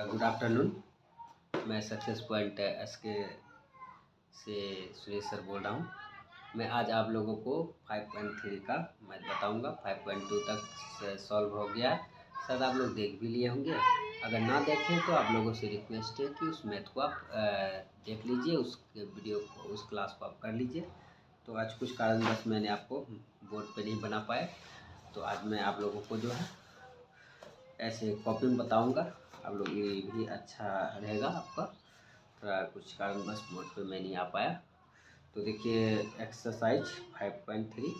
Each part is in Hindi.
Good afternoon. मैं सक्सेस पॉइंट SK से सुरेश सर बोल रहा हूँ। मैं आज आप लोगों को 5.3 का मैथ बताऊँगा। 5.2 तक सॉल्व हो गया। शायद आप लोग देख भी लिए होंगे। अगर ना देखें तो आप लोगों से रिक्वेस्ट है कि उस मैथ को आप देख लीजिए, उस वीडियो को, उस क्लास को आप कर लीजिए। तो आज कुछ कारणवश मैंने आपको बोर्ड पे नहीं बना पाया, तो आज मैं आप लोगों को जो है ऐसे कॉपी में बताऊँगा। आप लोग ये भी अच्छा रहेगा आपका। थोड़ा कुछ कारणवश बोर्ड पे मैं नहीं आ पाया। तो देखिए एक्सरसाइज 5.3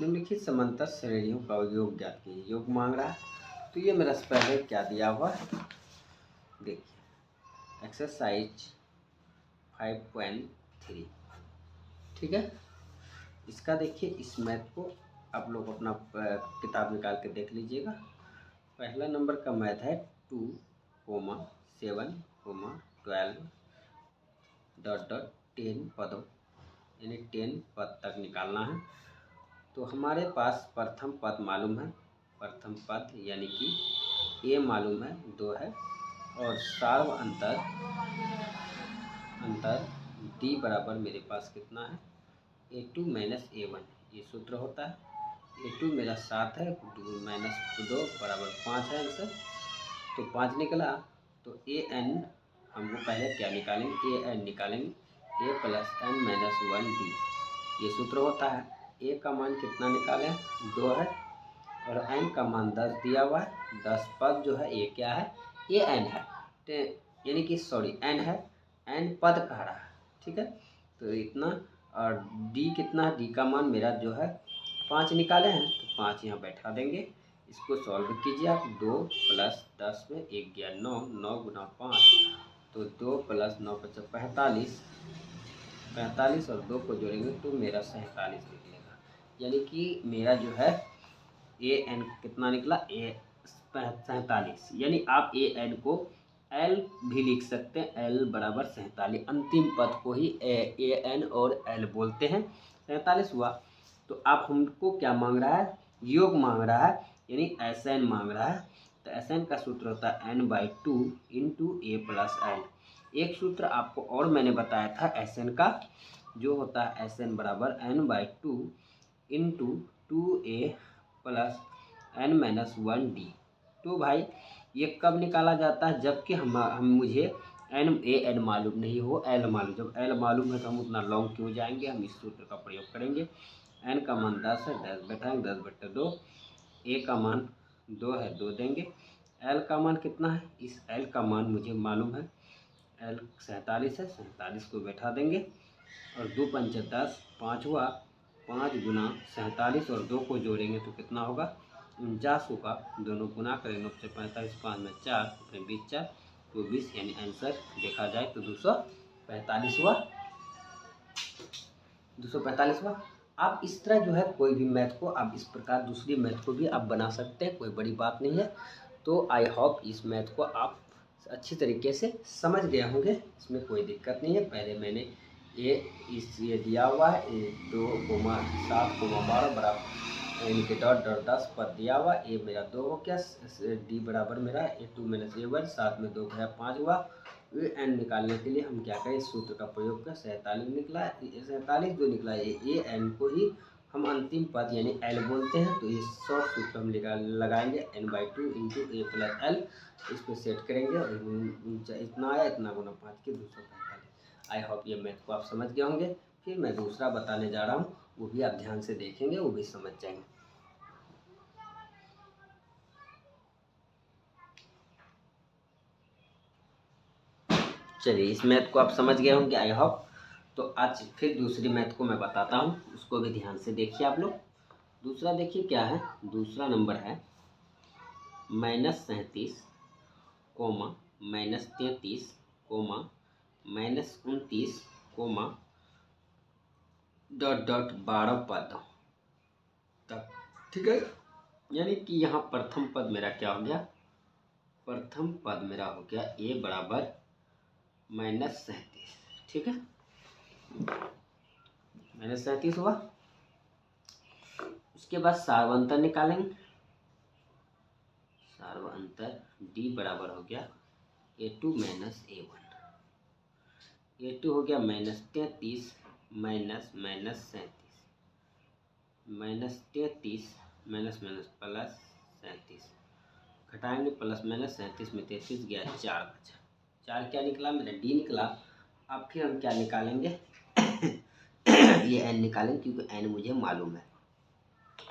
निम्नलिखित समांतर श्रेणियों का योग ज्ञात कीजिए। योग मांग रहा है, तो ये मेरा पहले क्या दिया हुआ है देखिए, एक्सरसाइज 5.3, ठीक है। इसका देखिए, इस मैथ को आप लोग अपना किताब निकाल के देख लीजिएगा। पहला नंबर का मैथ है 2, 7, 12 10 पदों, यानी 10 पद तक निकालना है। तो हमारे पास प्रथम पद मालूम है, प्रथम पद यानी कि ए मालूम है 2 है, और सार्व अंतर डी बराबर मेरे पास कितना है A2 - A1, ये सूत्र होता है। A2 मेरा 7 है, 2 - 2 बराबर 5 है आंसर। तो 5 निकला। तो AN हमको पहले क्या निकालेंगे, AN निकालेंगे, A + N - 1D, ये सूत्र होता है। A का मान कितना निकालें, 2 है, और N का मान 10 दिया हुआ है। 10 पद जो है ये क्या है, AN है, यानी कि सॉरी N है, N पद कह रहा है, ठीक है। तो इतना, और D कितना है, D का मान मेरा जो है 5 निकाले हैं, तो 5 यहाँ बैठा देंगे। इसको सॉल्व कीजिए आप। 2 + 10 में 1 गया 9, 9 × 5, तो 2 + 9 = 45, 45 और 2 को जोड़ेंगे तो मेरा 47 निकलेगा। यानी कि मेरा जो है AN कितना निकला, 47। यानी आप AN को L भी लिख सकते हैं, L बराबर 47। अंतिम पद को ही AN और L बोलते हैं। 47 हुआ। तो आप हमको क्या मांग रहा है, योग मांग रहा है, यानी SN मांग रहा है। तो SN का सूत्र होता है N/2 × A + L। एक सूत्र आपको और मैंने बताया था SN का, जो होता है SN बराबर N/2 × 2A + N - 1D। तो भाई ये कब निकाला जाता है, जबकि हम मुझे AN मालूम नहीं हो, L मालूम। जब L मालूम है तो हम उतना लॉन्ग क्यों जाएंगे, हम इस सूत्र का प्रयोग करेंगे। N का मान 10 है, 10 बैठाएंगे, 10/2। A का मान 2 है, 2 देंगे। L का मान कितना है, इस L का मान मुझे मालूम है, L 47 है, 47 को बैठा देंगे, और 2 × 5 = 10, 5 हुआ। 5 × 47 और 2 को जोड़ेंगे तो कितना होगा, 49 होगा। दोनों गुना करें, 9 × 45, 5 में 4, फिर 20 4 तो 20, यानी आंसर देखा जाए तो 245 हुआ। 245 हुआ। आप इस तरह जो है कोई भी मैथ को आप इस प्रकार दूसरी मैथ को भी आप बना सकते हैं, कोई बड़ी बात नहीं है। तो आई होप इस मैथ को आप अच्छी तरीके से समझ गए होंगे, इसमें कोई दिक्कत नहीं है। पहले मैंने ये दिया हुआ है 2, 7, 12 बराबर, यानी कि डॉट 10 पद दिया हुआ। A मेरा 2 हो गया, D बराबर मेरा A2 - A1, 7 में 2 गया 5 हुआ। AN निकालने के लिए हम क्या करें, इस सूत्र का प्रयोग कर, 47 निकला। 47 जो निकला, AN को ही हम अंतिम पद यानी L बोलते हैं। तो ये शॉर्ट सूत्र हम लगाएंगे, N/2 × A + L। इस पर सेट करेंगे, और इतना आया, इतना गुना 5 के 245। आई होप ये मैथ को आप समझ गए होंगे। फिर मैं दूसरा बताने जा रहा हूँ, वो भी आप ध्यान से देखेंगे, वो भी समझ जाएंगे। चलिए, इस मैथ को आप समझ गए होंगे आई होप। तो आज फिर दूसरी मैथ को मैं बताता हूँ, उसको भी ध्यान से देखिए आप लोग। दूसरा देखिए क्या है, दूसरा नंबर है -37, -33, -29, (12 पद तक, ठीक है। यानी कि यहाँ प्रथम पद मेरा क्या हो गया, प्रथम पद मेरा हो गया A बराबर -37, ठीक है। -37 हुआ। उसके बाद सार्वंतर निकालेंगे। सार्वंतर D बराबर हो गया A2 माइनस A1। A2 हो गया -33 माइनस -37, -33 माइनस प्लस 37, घटाएंगे प्लस माइनस 37 में 33 गया, 4 बचा। 4 क्या निकला मेरा? D निकला। अब फिर हम क्या निकालेंगे? ये n निकालेंगे क्योंकि n मुझे मालूम है।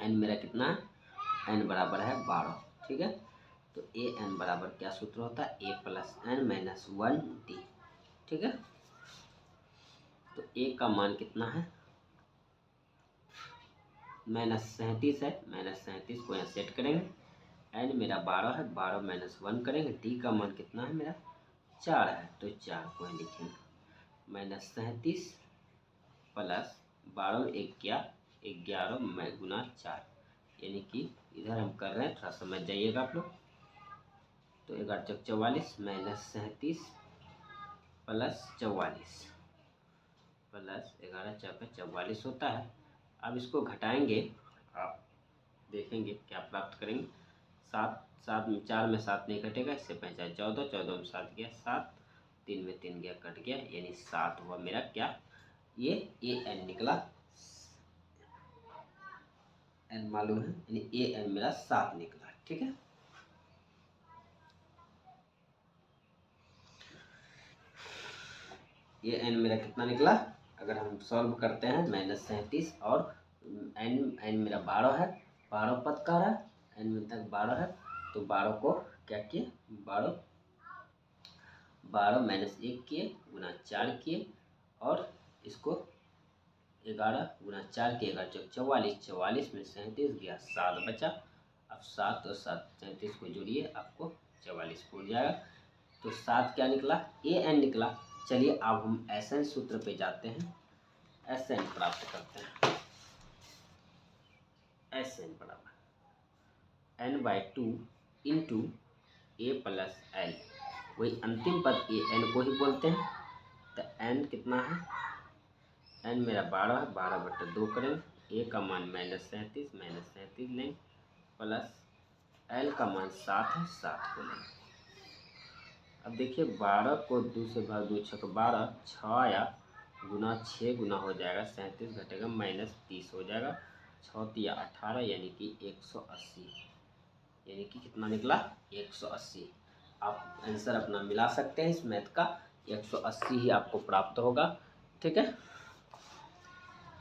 n मेरा कितना है? n बराबर है 12। ठीक है, तो an बराबर क्या सूत्र होता है? a plus n minus 1d। ठीक है, तो a का मान कितना है? -37 है, -37 को यहाँ सेट करेंगे। n मेरा 12 है, 12 माइनस 1 करेंगे। d का मान कितना है मेरा? 4 है, तो 4 को यहाँ लिखेंगे। -37 प्लस 12 में 1 गया, 11 में गुना 4, यानी कि इधर हम कर रहे हैं, थोड़ा समझ जाइएगा आप लोग। तो 11 चौक 44 -37 प्लस 44 प्लस 11 चौक 44 होता है। अब इसको घटाएंगे, आप देखेंगे क्या प्राप्त करेंगे। 7 में 4 में 7 नहीं कटेगा, इससे 5 14, 14 में 7 गया 7, 3 में 3 गया कट गया, यानी 7 हुआ मेरा क्या? ये an निकला। n मालूम है, यानी an मेरा 7 निकला। ठीक है, ये n मेरा कितना निकला? अगर हम सॉल्व करते हैं -37 और n मेरा 12 है, 12 पद का रहा है, n में तक 12 है, तो 12 को क्या किए? 12 माइनस 1 किए, गुना 4 किए, और इसको 11 गुना 4 के 11 चौक 44, 44 में 37 गया, 7 बचा। अब 7 और 7 37 को जोड़िए, आपको 44 पूर जाएगा। तो 7 क्या निकला? an निकला। चलिए अब हम SN सूत्र पे जाते हैं, SN प्राप्त करते हैं। SN बराबर n/2 into a plus l, वही अंतिम पद an को ही बोलते हैं। तो n कितना है? n मेरा 12 है, 12/2 करेंगे, a का मान -37 लेंगे, प्लस l का मान 7 है, 7 को लेंगे। अब देखिए 12 को 2 से भाग 2 6 12, 6 आया, गुना 6 गुना हो जाएगा 37 घटेगा -30 हो जाएगा, 6 तिया 18, यानी कि 180, यानी कि कितना निकला? 180। आप आंसर अपना मिला सकते हैं इस मैथ का, 180 ही आपको प्राप्त होगा। ठीक है,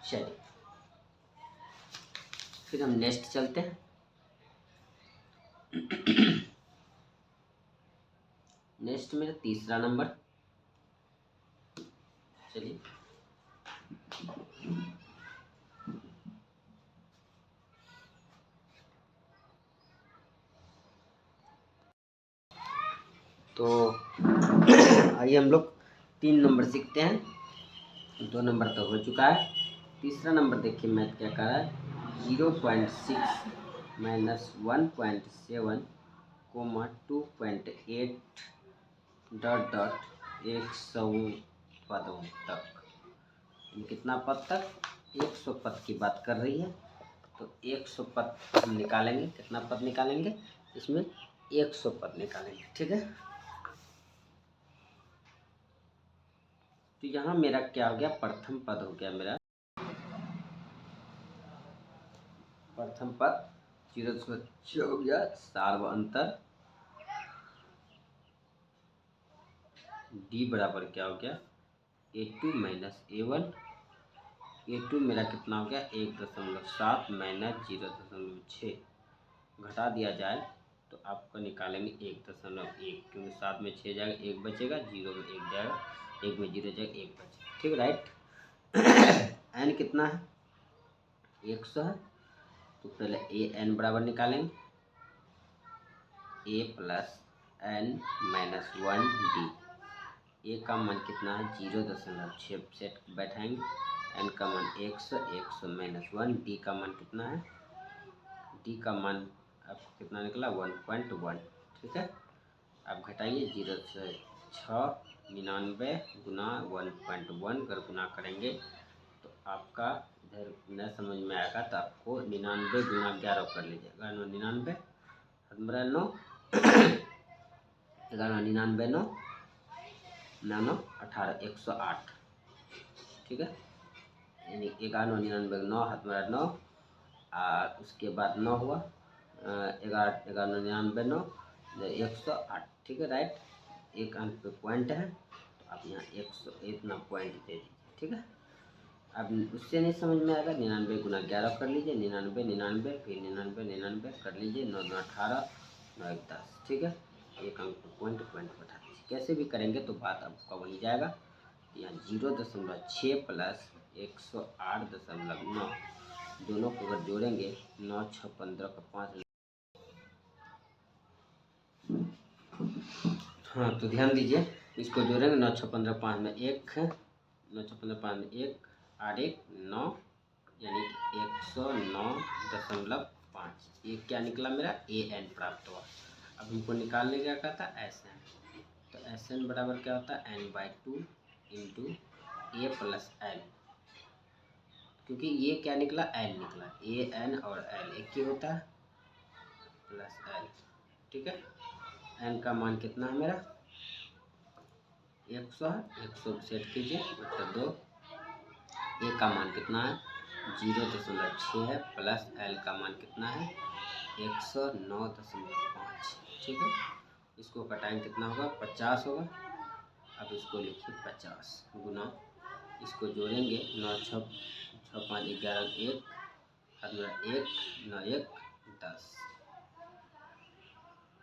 चलिए फिर हम नेक्स्ट चलते हैं। नेक्स्ट मेरा तीसरा नंबर, चलिए तो आइए हम लोग 3 नंबर सीखते हैं। 2 नंबर तो हो चुका है, तीसरा नंबर देखिए मैथ क्या कर रहा है। 0.6 माइनस 1.7 कोमा 2.8 डॉट डॉट 100 पदों तक। कितना पद तक? 100 पद की बात कर रही है। तो 100 पद हम निकालेंगे। कितना पद निकालेंगे? इसमें 100 पद निकालेंगे। ठीक है, तो यहाँ मेरा क्या हो गया? प्रथम पद हो गया मेरा, प्रथम पद 0 हो गया, सार्वअंतर d बराबर क्या हो गया? A2 minus A1। A2 मेरा कितना हो गया? 1.7 माइनस 0.6, घटा दिया जाए तो आपको निकालेंगे 1.1, क्योंकि 7 में 6 जाएगा, 1 बचेगा, 0 में 1 जाएगा, 1 में 0 जाएगा, 1 बचेगा। ठीक, राइट। n कितना है? 100 है, तो पहले an बराबर निकालेंगे, a plus n minus 1d। a का मान कितना है? 0.6 सेट बैठाएंगे, n का मान 100, 100 माइनस 1, d का मान कितना है? d का मान आपको कितना निकला? 1.1। ठीक है, आप घटाइए, 0 से 6, 99 गुना 1.1 अगर गुना करेंगे तो आपका इधर न समझ में आएगा, तो आपको 99 गुना 11 कर लीजिएगा। 99 9, 1199 9 9 18 108, ठीक है। यानी 1199 9 हाथ में 9 और उसके बाद 9 हुआ 1199 9 108, ठीक है। राइट, एक अंक पे पॉइंट है तो आप यहाँ 100 इतना पॉइंट दे दीजिए, ठीक है। अब उससे नहीं समझ में आएगा 99 गुना 11 कर लीजिए, 99 99 फिर 99 99 कर लीजिए, 9 9 18 9 1 10, ठीक है। एक अंक पे पॉइंट बैठा दीजिए, कैसे भी करेंगे तो बात आपका वही जाएगा। यहाँ 0.6 प्लस 108.9 दोनों को अगर जोड़ेंगे 9 6 15 का 5। हाँ तो ध्यान दीजिए, इसको जोड़ेंगे 9 6 15 5 में 1 है, 9 6 15 5 में 1 8 1 9, यानी कि 109.5। ये क्या निकला मेरा AN प्राप्त हुआ। अब हमको निकालने क्या कहता है SN, तो SN बराबर क्या होता है n/2 into A plus L, क्योंकि ये क्या निकला L निकला, AN और L एक ही होता है प्लस L, ठीक है। N का मान कितना है मेरा 100 है, 100 सेट कीजिए मतलब 2। A का मान कितना है 0.6 है प्लस L का मान कितना है 109.5, ठीक है। इसको कटाएंगे कितना होगा 50 होगा। अब इसको लिखिए 50 गुना, इसको जोड़ेंगे 9 6 6 5 11 1 1 9 1 10,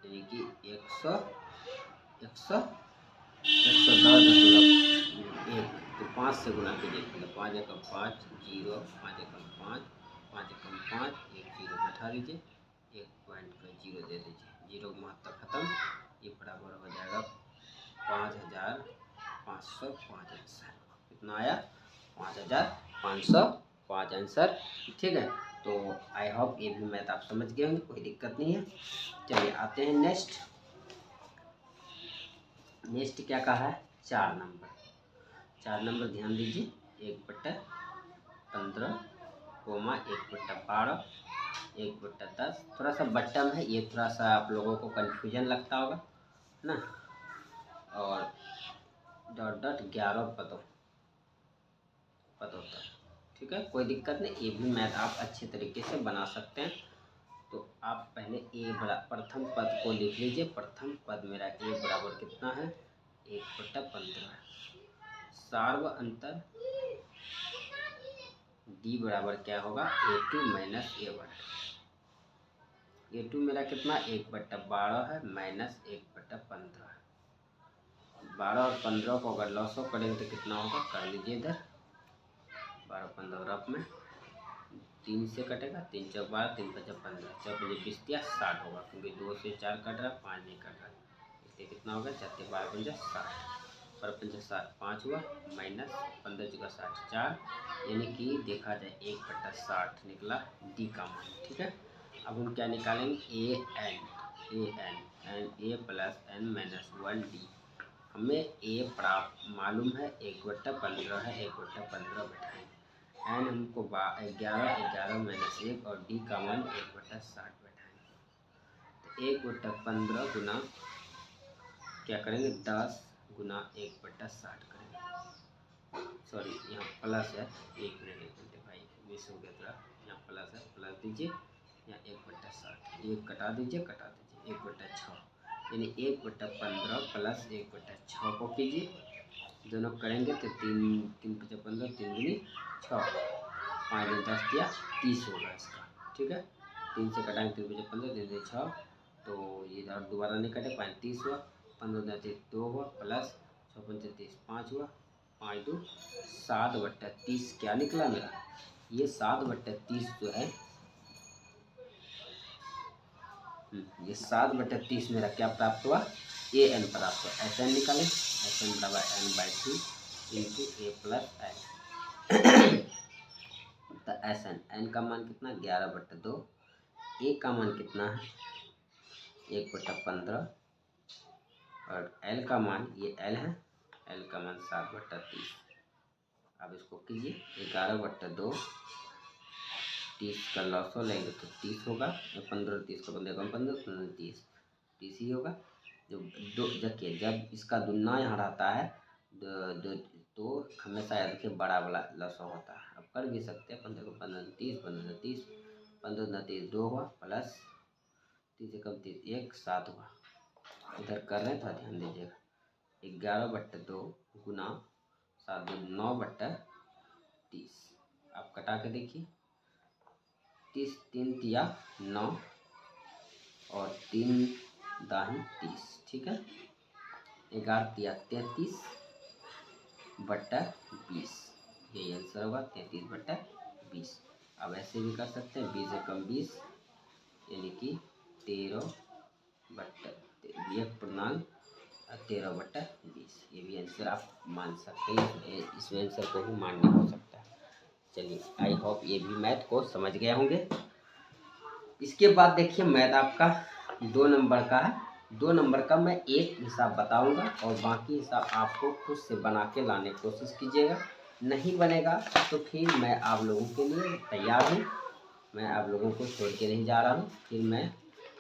यानी कि 110.1, तो 5 से गुना कीजिए, मतलब 5 एकम 5 0, 5 एकम 5 5 एकम 5 1 0 बैठा दीजिए, 1 पॉइंट का 0 दे दीजिए, 0 की मात्रा खत्म। ये बराबर हो जाएगा 5505 आंसर। कितना आया 5505 आंसर, ठीक है। तो आई होप ये भी मैथ आप समझ गए होंगे, कोई दिक्कत नहीं है। चलिए आते हैं नेक्स्ट क्या कहा है 4 नंबर। 4 नंबर ध्यान दीजिए 1/15 कोमा 1/12 1/10, थोड़ा सा बट्टम है ये, थोड़ा सा आप लोगों को कन्फ्यूजन लगता होगा ना, और डॉट डॉट 11 पदों तक, ठीक है। कोई दिक्कत नहीं, ये भी मैथ आप अच्छे तरीके से बना सकते हैं। तो आप पहले प्रथम पद को लिख लीजिए। प्रथम पद मेरा A बराबर कितना है 1/15, सार्व अंतर D बराबर क्या होगा A2 माइनस A1। A2 मेरा कितना 1/12 है माइनस 1/15, 12 और 15 को अगर लॉस ऑफ करेंगे तो कितना होगा, कर लीजिए इधर 12 15 रफ में 3 से कटेगा, 3 चौक 12 3 5 15 4 5 20 60 होगा, क्योंकि 2 से 4 कट रहा 5 नहीं कट रहा, इसलिए कितना होगा 4 12 5 60, 12 5 60 5 हुआ माइनस 15 जगह 60 4, यानी कि देखा जाए 1/60 निकला D का मान, ठीक है। अब हम क्या निकालेंगे AN A plus N minus 1D। हमें A प्राप्त मालूम है 1/15 है, 1/15 बैठाएंगे, एन हमको 11 माइनस 1 और D का मान 1/60 बैठाएंगे। तो 1/15 गुना क्या करेंगे 10 गुना 1/60 करेंगे, सॉरी यहाँ प्लस है, 1 मिनट भाई मिस हो गया थोड़ा, यहाँ प्लस है, प्लस दीजिए, यहाँ 1/60 1 कटा दीजिए 1/6, यानी 1/15 प्लस 1/6 को कीजिए, दोनों करेंगे तो 3 3 5 15 3 दूनी 6 5 10 दिया 30 होगा इसका, ठीक है। 3 से कटाएंगे 3 5 15 3 से 6, तो ये और दोबारा नहीं कटे 35 हुआ, 15 2 हुआ प्लस 6 5 30 5 हुआ, 5 2 7/30 क्या निकला मेरा, ये 7/30 जो है ये 7/30 मेरा क्या प्राप्त हुआ AN प्राप्त हुआ। SN निकालें, SN बराबर N/2 into A plus N। तो SN N का मान कितना 11/2, A का मान कितना है 1/15 और L का मान ये L है, L का मान 7/30। अब इसको कीजिए 11/2, 30 का लॉस हो लेंगे तो 30 होगा, 15 30 का 15 15 30 ही होगा, जो दो देखिए जब इसका दुगना यहाँ रहता है तो हमेशा याद रखिए बड़ा वाला लसो होता है। अब कर भी सकते हैं 15 को 15 30 15 30 15 30 2 हुआ प्लस 30 से कम 30 1 7 हुआ। इधर कर रहे हैं थोड़ा ध्यान दीजिएगा। 11/2 गुना 7 9/30। आप कटा के देखिए 30 3 तिया 9 और 3 दाही 30। ठीक है 11 तिया 33/20 यही आंसर होगा 33/20। अब ऐसे भी कर सकते हैं 20 से कम 20 यानी कि 13/13/20 ये भी आंसर आप मान सकते हैं। इसमें आंसर को भी मानना हो सकता है। चलिए आई होप ये भी मैथ को समझ गए होंगे। इसके बाद देखिए मैथ आपका 2 नंबर का है। 2 नंबर का मैं एक हिसाब बताऊंगा और बाकी हिसाब आपको खुद से बना के लाने की कोशिश कीजिएगा। नहीं बनेगा तो फिर मैं आप लोगों के लिए तैयार हूँ। मैं आप लोगों को छोड़ के नहीं जा रहा हूँ। फिर मैं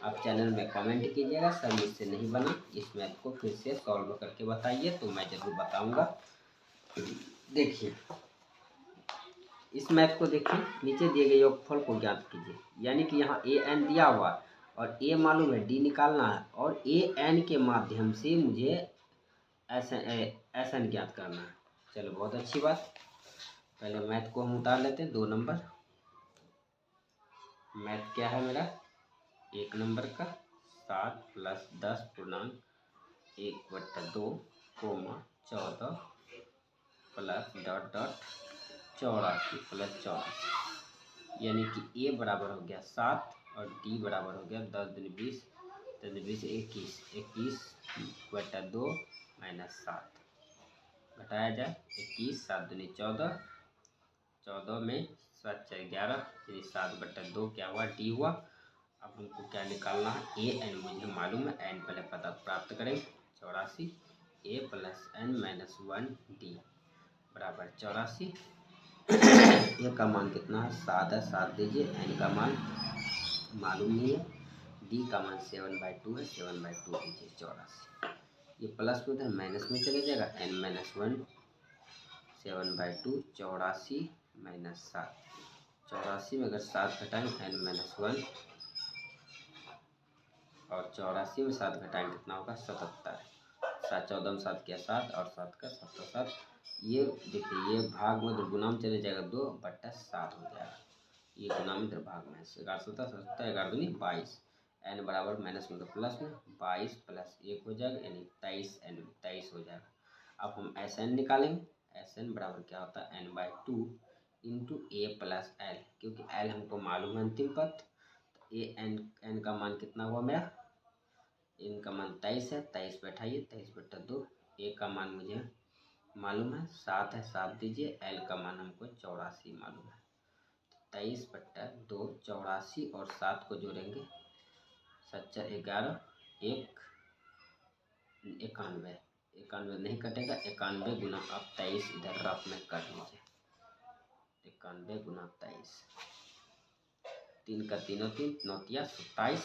आप चैनल में कमेंट कीजिएगा सर मुझसे नहीं बना, इस मैथ को फिर से सॉल्व करके बताइए तो मैं ज़रूर बताऊँगा। देखिए इस मैथ को देखिए नीचे दिए गए योगफल को ज्ञात कीजिए। यानी कि यहाँ ए एन दिया हुआ और ए मालूम है डी निकालना है और ए एन के माध्यम से मुझे एस एन ज्ञात करना है। चलो बहुत अच्छी बात। पहले मैथ को हम उतार लेते हैं 2 नंबर। मैथ क्या है मेरा 1 नंबर का 7 + 10 पूर्णांक 1/2 कोमा 14 प्लस डॉट डॉट 84 + 84 यानी कि ए बराबर हो गया 7 और डी बराबर हो गया 10 दूनी 20 10 दूनी 20 21 21/2 - 7 घटाया जाए 21 7 दूनी 14 14 में 7 4 11 यानी 7/2 क्या हुआ डी हुआ। अब हमको क्या निकालना है ए एन मुझे मालूम है एन पहले पता प्राप्त करेंगे 84 ए + n - 1 डी बराबर 84। ए का मान कितना है 7 है 7 दीजिए। एन का मान मालूम नहीं है। डी का मान 7/2 है 7/2 दीजिए 84। ये प्लस में उधर माइनस में चले जाएगा n - 1 7/2 84 - 7 84 में अगर 7 घटाएँ n - 1 और 84 में 7 घटाएँ कितना होगा 77। 7 14 में 7 किया 7 और 7 का 7 ये देखिए ये भाग में इधर गुना में चले जाएगा 2/7 हो जाएगा। ये गुना में इधर भाग में 11 7 17 11 दूनी 22 n बराबर माइनस में तो प्लस में 22 + 1 हो जाएगा यानी 23 n 23 हो जाएगा। अब हम एस एन निकालेंगे। एस एन बराबर क्या होता है n/2 इंटू ए + एल क्योंकि एल हमको मालूम है अंतिम पद। ए एन का मान कितना हुआ मेरा एन का मान 23 है 23 बैठाइए 23/2 ए का मान मुझे मालूम है 7 है 7 दीजिए। एल का मान हमको 84 मालूम है 23/2 84 और 7 को जोड़ेंगे 7 11 1 91 91 नहीं कटेगा 91 गुना आप 23 इधर रफ में कर लीजिए 91 गुना 23 3 का 3 3 9 27।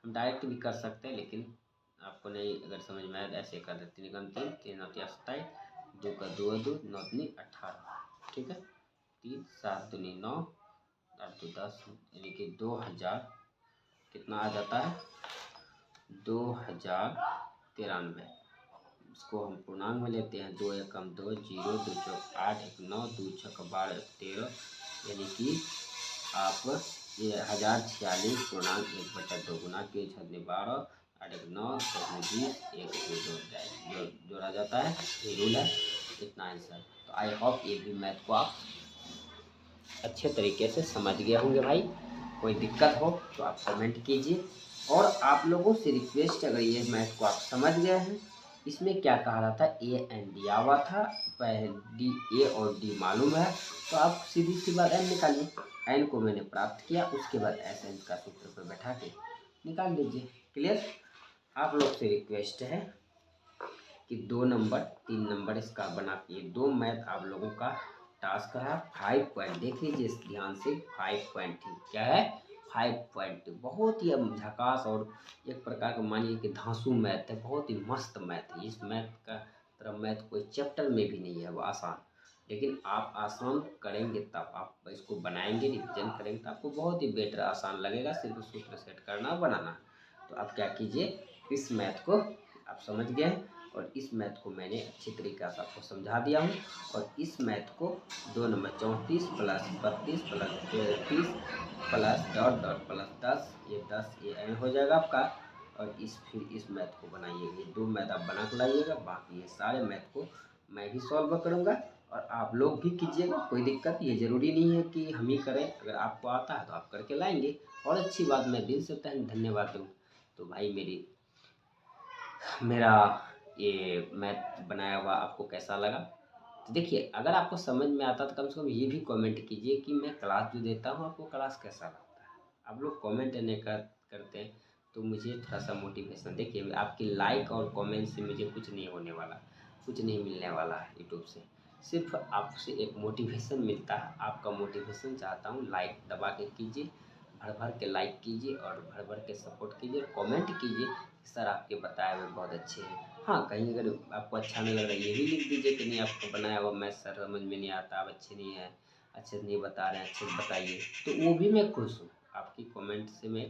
हम डायरेक्ट भी कर सकते हैं लेकिन आपको नहीं अगर समझ में आए तो ऐसे कर देते 3 3 3 9 27 2 का 2 2 9 2 18 ठीक है 3 7 दूनी 9 8 2 10 यानी कि 2000 कितना आ जाता है 2093। इसको हम पूर्णांक में लेते हैं 2 एकम 2 0 2 चौक 8 1 9 2 छक 12 1 13 यानी कि आप ये 1046 पूर्णांक 1/2 गुना के 6 12 8 1 9 7 20 1 जोड़ा जाता है ये रूल है इतना आंसर। तो आई होप ये भी मैथ को आप अच्छे तरीके से समझ गए होंगे भाई। कोई दिक्कत हो तो आप कमेंट कीजिए और आप लोगों से रिक्वेस्ट अगर ये मैथ को आप समझ गए हैं इसमें क्या कहा रहा था ए एन दिया हुआ था पहले डी ए और डी मालूम है तो आप सीधी सी बात एन निकालिए। एन को मैंने प्राप्त किया उसके बाद एस एन का सूत्र पर बैठा के निकाल लीजिए। क्लियर। आप लोग से रिक्वेस्ट है कि 2 नंबर 3 नंबर इसका बना के 2 मैथ आप लोगों का टास्क है 5 पॉइंट देख लीजिए ध्यान से 5 पॉइंट क्या है 5.2 बहुत ही झकास और एक प्रकार का मानिए कि धांसू मैथ है, बहुत ही मस्त मैथ है। इस मैथ का तरह मैथ कोई चैप्टर में भी नहीं है, वो आसान, लेकिन आप आसान करेंगे तब आप इसको बनाएंगे, रिविजन करेंगे तो आपको बहुत ही बेटर आसान लगेगा। सिर्फ सूत्र सेट करना बनाना। तो आप क्या कीजिए, इस मैथ को आप समझ गए और इस मैथ को मैंने अच्छी तरीके से आपको समझा दिया हूँ। और इस मैथ को 2 number 34 plus 32 plus 30 plus dot dot plus 10, ये 10 ये एन हो जाएगा आपका। और फिर इस मैथ को बनाइए, ये 2 मैथ आप बना के लाइएगा, बाकी ये सारे मैथ को मैं भी सॉल्व करूँगा और आप लोग भी कीजिएगा। कोई दिक्कत, ये ज़रूरी नहीं है कि हम ही करें, अगर आपको आता है तो आप करके लाएंगे। और अच्छी बात, मैं दिल से धन्यवाद दूँ तो भाई मेरा ये मैथ बनाया हुआ आपको कैसा लगा। तो देखिए, अगर आपको समझ में आता तो कम से कम ये भी कमेंट कीजिए कि मैं क्लास जो देता हूँ आपको क्लास कैसा लगता है। आप लोग कमेंट नहीं करते हैं तो मुझे थोड़ा सा मोटिवेशन, देखिए आपकी लाइक और कमेंट से मुझे कुछ नहीं होने वाला, कुछ नहीं मिलने वाला है यूट्यूब से। सिर्फ आपसे एक मोटिवेशन मिलता है, आपका मोटिवेशन चाहता हूँ। लाइक दबा के कीजिए, भर भर के लाइक कीजिए और भर भर के सपोर्ट कीजिए, कमेंट कीजिए कि सर आपके बताए हुए बहुत अच्छे हैं। हाँ, कहीं अगर आपको अच्छा नहीं लग रहा है ये भी लिख दीजिए कि नहीं आपको बनाया हुआ मैथ सर समझ में नहीं आता, आप अच्छे नहीं है, अच्छे से नहीं बता रहे हैं, अच्छे से बताइए, तो वो भी मैं खुश हूँ। आपकी कमेंट से मैं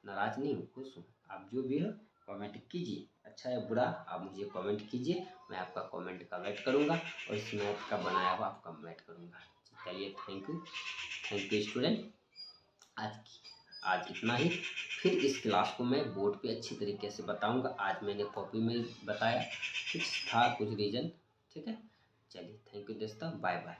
नाराज़ नहीं हूँ, खुश हूँ। आप जो भी है कमेंट कीजिए, अच्छा या बुरा आप मुझे कमेंट कीजिए, मैं आपका कमेंट का वेट करूँगा और इस मैथ का बनाया हुआ आपका वेट करूँगा। चलिए, थैंक यू स्टूडेंट। आज इतना ही। फिर इस क्लास को मैं बोर्ड पे अच्छी तरीके से बताऊंगा। आज मैंने कॉपी में बताया, कुछ था कुछ रीजन, ठीक है। चलिए, थैंक यू दोस्तों, बाय बाय।